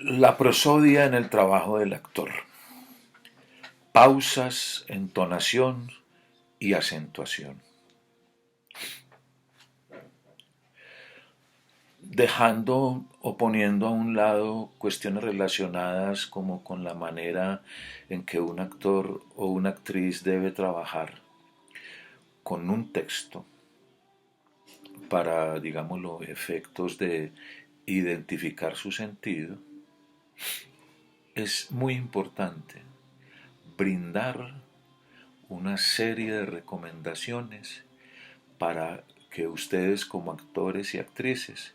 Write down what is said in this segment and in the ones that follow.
La prosodia en el trabajo del actor. Pausas, entonación y acentuación. Dejando o poniendo a un lado cuestiones relacionadas como con la manera en que un actor o una actriz debe trabajar con un texto para, digámoslo, efectos de identificar su sentido, es muy importante brindar una serie de recomendaciones para que ustedes como actores y actrices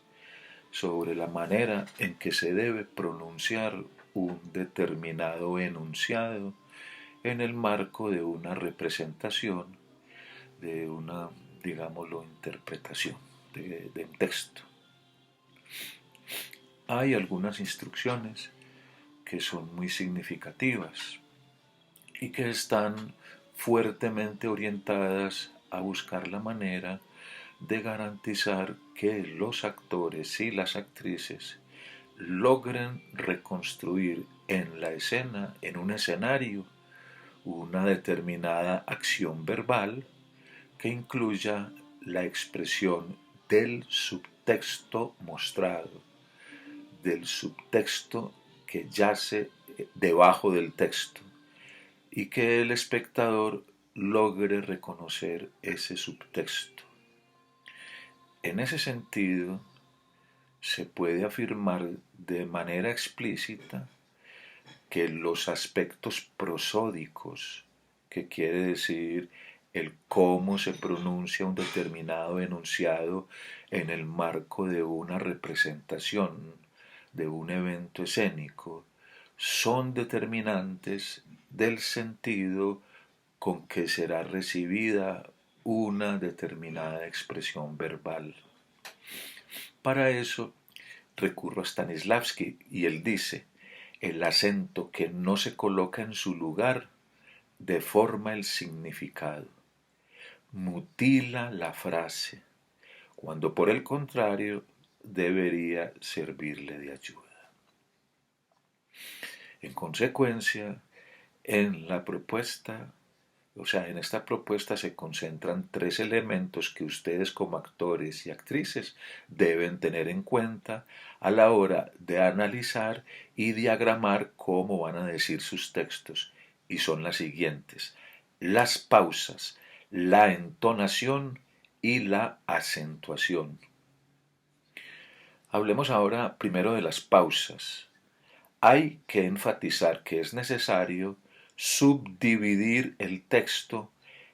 sobre la manera en que se debe pronunciar un determinado enunciado en el marco de una representación, de una, digámoslo, interpretación de un texto. Hay algunas instrucciones que son muy significativas y que están fuertemente orientadas a buscar la manera de garantizar que los actores y las actrices logren reconstruir en la escena, en un escenario, una determinada acción verbal que incluya la expresión del subtexto mostrado, del subtexto que yace debajo del texto y que el espectador logre reconocer ese subtexto. En ese sentido, se puede afirmar de manera explícita que los aspectos prosódicos, que quiere decir el cómo se pronuncia un determinado enunciado en el marco de una representación, de un evento escénico, son determinantes del sentido con que será recibida una determinada expresión verbal. Para eso recurro a Stanislavski y él dice, el acento que no se coloca en su lugar deforma el significado, mutila la frase, cuando por el contrario debería servirle de ayuda. En consecuencia, en la propuesta, en esta propuesta se concentran tres elementos que ustedes como actores y actrices deben tener en cuenta a la hora de analizar y diagramar cómo van a decir sus textos. Y son las siguientes: las pausas, la entonación y la acentuación. Hablemos ahora primero de las pausas. Hay que enfatizar que es necesario subdividir el texto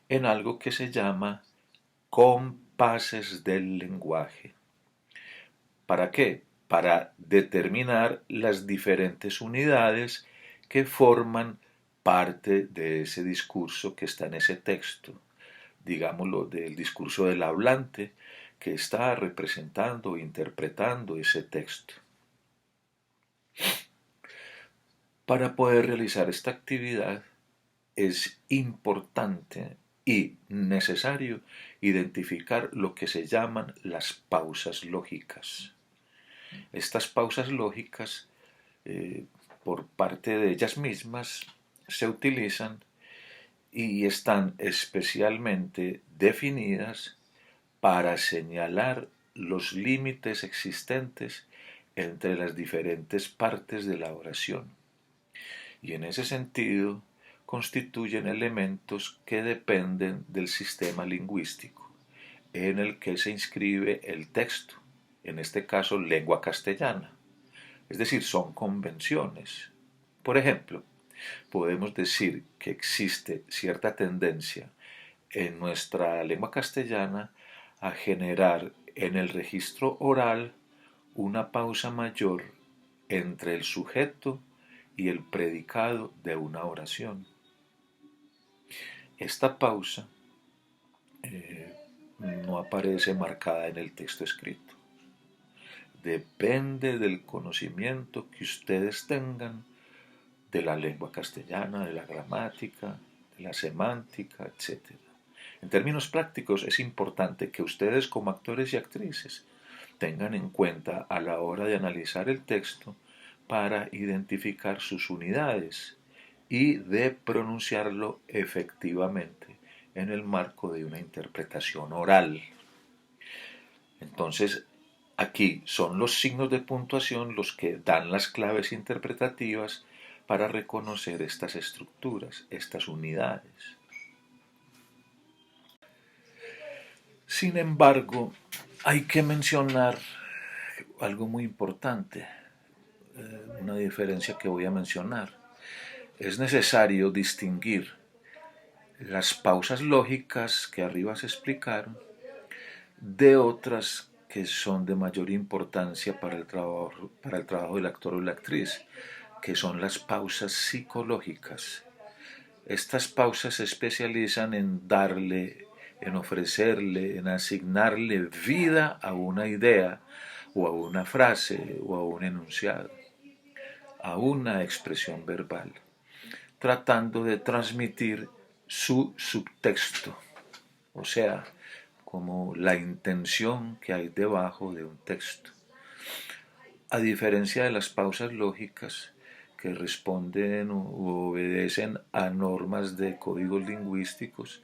en algo que se llama compases del lenguaje. ¿Para qué? Para determinar las diferentes unidades que forman parte de ese discurso que está en ese texto, digámoslo, del discurso del hablante que está representando o interpretando ese texto. Para poder realizar esta actividad es importante y necesario identificar lo que se llaman las pausas lógicas. Estas pausas lógicas, por parte de ellas mismas, se utilizan y están especialmente definidas para señalar los límites existentes entre las diferentes partes de la oración. Y en ese sentido, constituyen elementos que dependen del sistema lingüístico en el que se inscribe el texto, en este caso lengua castellana. Es decir, son convenciones. Por ejemplo, podemos decir que existe cierta tendencia en nuestra lengua castellana a generar en el registro oral una pausa mayor entre el sujeto y el predicado de una oración. Esta pausa no aparece marcada en el texto escrito. Depende del conocimiento que ustedes tengan de la lengua castellana, de la gramática, de la semántica, etc. En términos prácticos, es importante que ustedes como actores y actrices tengan en cuenta a la hora de analizar el texto para identificar sus unidades y de pronunciarlo efectivamente en el marco de una interpretación oral. Entonces, aquí son los signos de puntuación los que dan las claves interpretativas para reconocer estas estructuras, estas unidades. Sin embargo, hay que mencionar algo muy importante, una diferencia que voy a mencionar. Es necesario distinguir las pausas lógicas que arriba se explicaron de otras que son de mayor importancia para el trabajo del actor o la actriz, que son las pausas psicológicas. Estas pausas se especializan en darle, en ofrecerle, en asignarle vida a una idea o a una frase o a un enunciado, a una expresión verbal, tratando de transmitir su subtexto, o sea, como la intención que hay debajo de un texto. A diferencia de las pausas lógicas, que responden u obedecen a normas de códigos lingüísticos,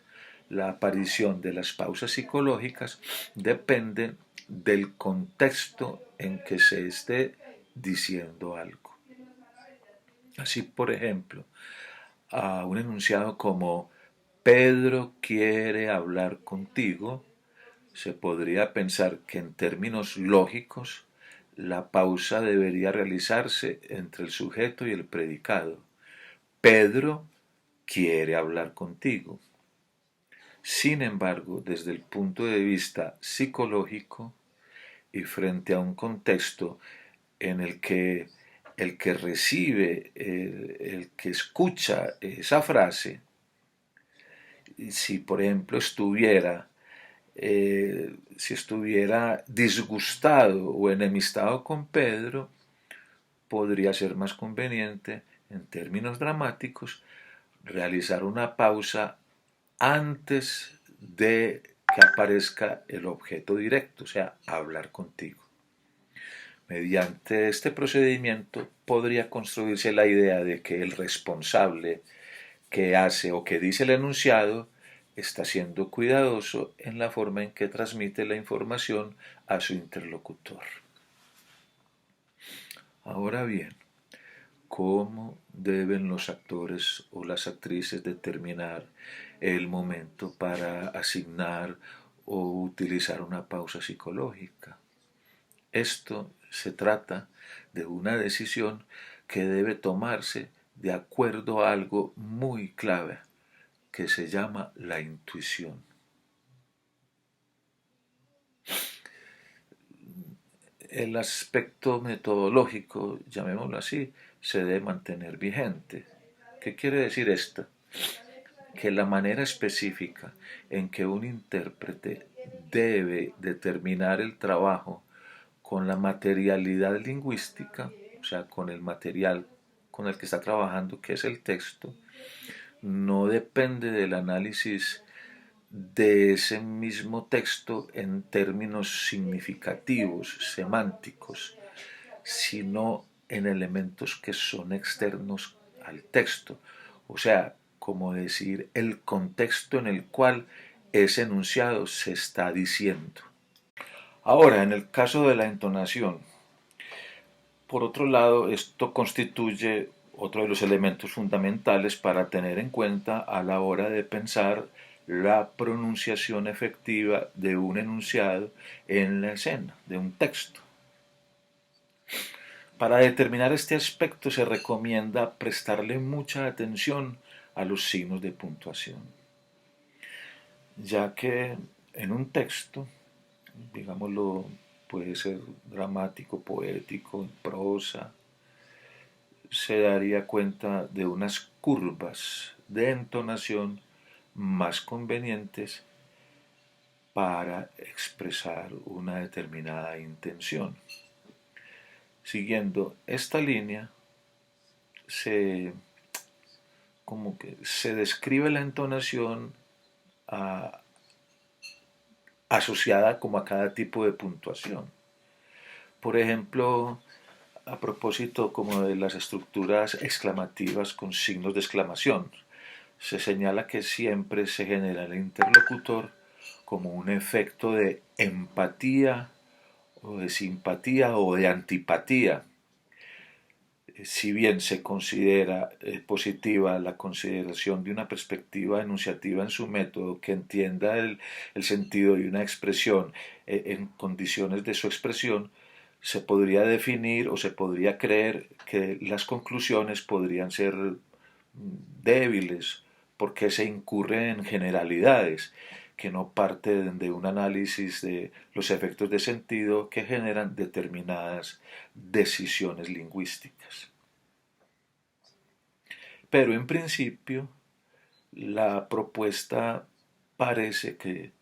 la aparición de las pausas psicológicas depende del contexto en que se esté diciendo algo. Así, por ejemplo, a un enunciado como Pedro quiere hablar contigo, se podría pensar que en términos lógicos la pausa debería realizarse entre el sujeto y el predicado. Pedro quiere hablar contigo. Sin embargo, desde el punto de vista psicológico y frente a un contexto en el que recibe, el que escucha esa frase, si por ejemplo si estuviera disgustado o enemistado con Pedro, podría ser más conveniente, en términos dramáticos, realizar una pausa antes de que aparezca el objeto directo, o sea, hablar contigo. Mediante este procedimiento podría construirse la idea de que el responsable que hace o que dice el enunciado está siendo cuidadoso en la forma en que transmite la información a su interlocutor. Ahora bien, ¿cómo deben los actores o las actrices determinar el momento para asignar o utilizar una pausa psicológica? Esto se trata de una decisión que debe tomarse de acuerdo a algo muy clave, que se llama la intuición. El aspecto metodológico, llamémoslo así, se debe mantener vigente. ¿Qué quiere decir esto? Que la manera específica en que un intérprete debe determinar el trabajo con la materialidad lingüística, o sea, con el material con el que está trabajando, que es el texto, no depende del análisis de ese mismo texto en términos significativos, semánticos, sino en elementos que son externos al texto. O sea, como decir, el contexto en el cual ese enunciado se está diciendo. Ahora, en el caso de la entonación, por otro lado, esto constituye otro de los elementos fundamentales para tener en cuenta a la hora de pensar la pronunciación efectiva de un enunciado en la escena, de un texto. Para determinar este aspecto se recomienda prestarle mucha atención a los signos de puntuación, ya que en un texto, digámoslo, puede ser dramático, poético, en prosa, se daría cuenta de unas curvas de entonación más convenientes para expresar una determinada intención. Siguiendo esta línea, se, como que se describe la entonación a, asociada como a cada tipo de puntuación. Por ejemplo, a propósito como de las estructuras exclamativas con signos de exclamación. Se señala que siempre se genera en el interlocutor como un efecto de empatía o de simpatía o de antipatía. Si bien se considera positiva la consideración de una perspectiva enunciativa en su método que entienda el sentido de una expresión en condiciones de su expresión, se podría definir o se podría creer que las conclusiones podrían ser débiles porque se incurre en generalidades que no parten de un análisis de los efectos de sentido que generan determinadas decisiones lingüísticas. Pero en principio la propuesta parece que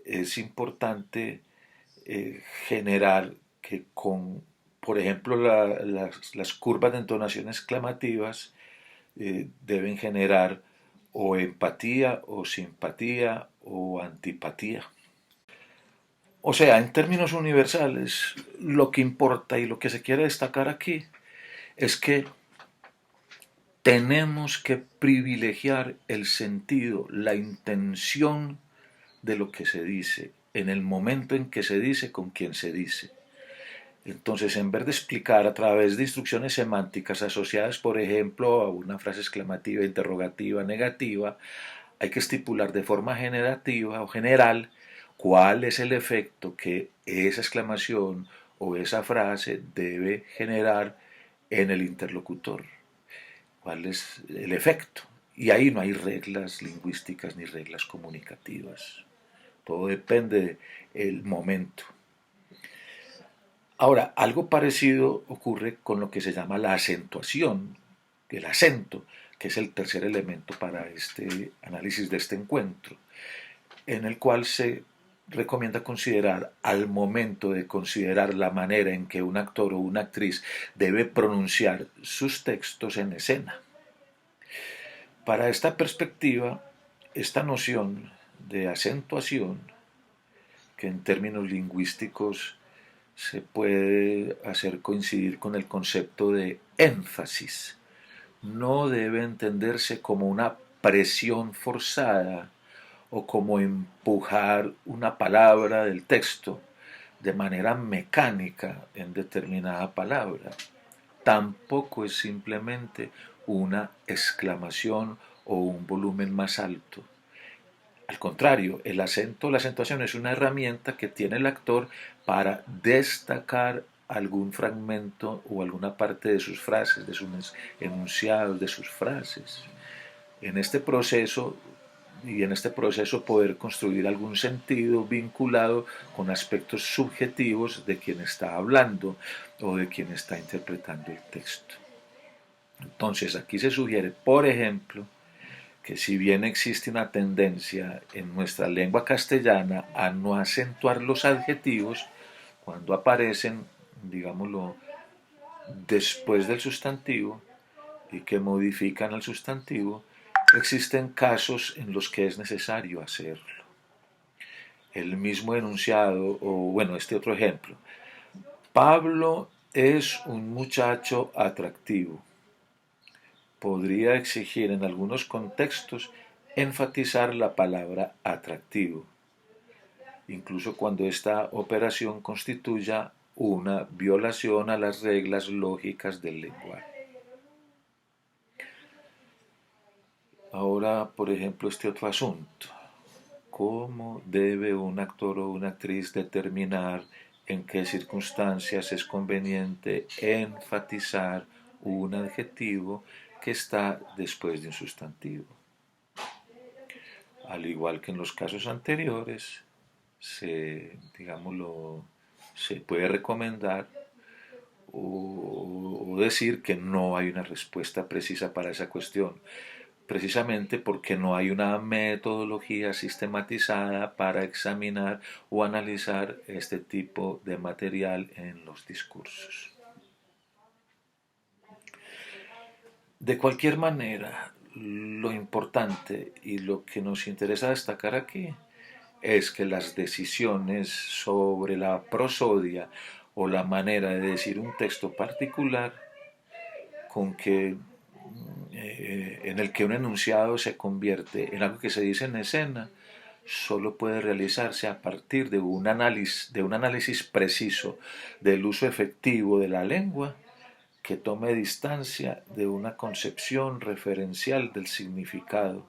es importante generar que con, por ejemplo, las curvas de entonación exclamativas deben generar o empatía o simpatía o antipatía. O sea, en términos universales, lo que importa y lo que se quiere destacar aquí es que tenemos que privilegiar el sentido, la intención de lo que se dice, en el momento en que se dice, con quien se dice. Entonces, en vez de explicar a través de instrucciones semánticas asociadas, por ejemplo, a una frase exclamativa, interrogativa, negativa, hay que estipular de forma generativa o general cuál es el efecto que esa exclamación o esa frase debe generar en el interlocutor. ¿Cuál es el efecto? Y ahí no hay reglas lingüísticas ni reglas comunicativas. Todo depende del momento. Ahora, algo parecido ocurre con lo que se llama la acentuación, el acento, que es el tercer elemento para este análisis de este encuentro, en el cual se recomienda considerar al momento de considerar la manera en que un actor o una actriz debe pronunciar sus textos en escena. Para esta perspectiva, esta noción de acentuación, que en términos lingüísticos se puede hacer coincidir con el concepto de énfasis, no debe entenderse como una presión forzada o como empujar una palabra del texto de manera mecánica en determinada palabra. Tampoco es simplemente una exclamación o un volumen más alto. Al contrario, el acento, la acentuación es una herramienta que tiene el actor para destacar algún fragmento o alguna parte de sus frases, de sus enunciados, de sus frases. En este proceso y en este proceso poder construir algún sentido vinculado con aspectos subjetivos de quien está hablando o de quien está interpretando el texto. Entonces aquí se sugiere, por ejemplo, que si bien existe una tendencia en nuestra lengua castellana a no acentuar los adjetivos cuando aparecen, digámoslo, después del sustantivo y que modifican al sustantivo, existen casos en los que es necesario hacerlo. El mismo enunciado, o bueno, este otro ejemplo. Pablo es un muchacho atractivo. Podría exigir en algunos contextos enfatizar la palabra atractivo, incluso cuando esta operación constituya una violación a las reglas lógicas del lenguaje. Ahora, por ejemplo, este otro asunto. ¿Cómo debe un actor o una actriz determinar en qué circunstancias es conveniente enfatizar un adjetivo que está después de un sustantivo? Al igual que en los casos anteriores, digámoslo, se puede recomendar o decir que no hay una respuesta precisa para esa cuestión, precisamente porque no hay una metodología sistematizada para examinar o analizar este tipo de material en los discursos. De cualquier manera, lo importante y lo que nos interesa destacar aquí es que las decisiones sobre la prosodia o la manera de decir un texto particular con que en el que un enunciado se convierte en algo que se dice en escena, solo puede realizarse a partir de un análisis preciso del uso efectivo de la lengua que tome distancia de una concepción referencial del significado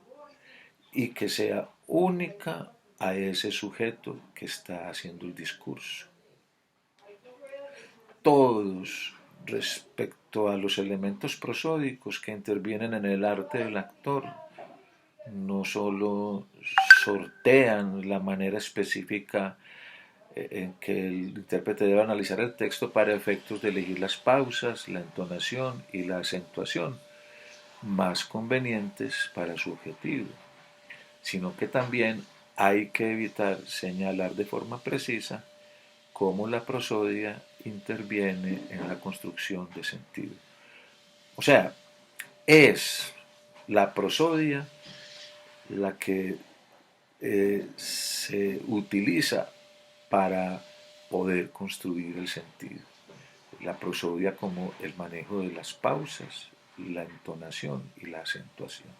y que sea única a ese sujeto que está haciendo el discurso. Todos respecto a los elementos prosódicos que intervienen en el arte del actor, no solo sortean la manera específica en que el intérprete debe analizar el texto para efectos de elegir las pausas, la entonación y la acentuación más convenientes para su objetivo, sino que también hay que evitar señalar de forma precisa cómo la prosodia interviene en la construcción de sentido. O sea, es la prosodia la que se utiliza para poder construir el sentido. La prosodia como el manejo de las pausas, la entonación y la acentuación.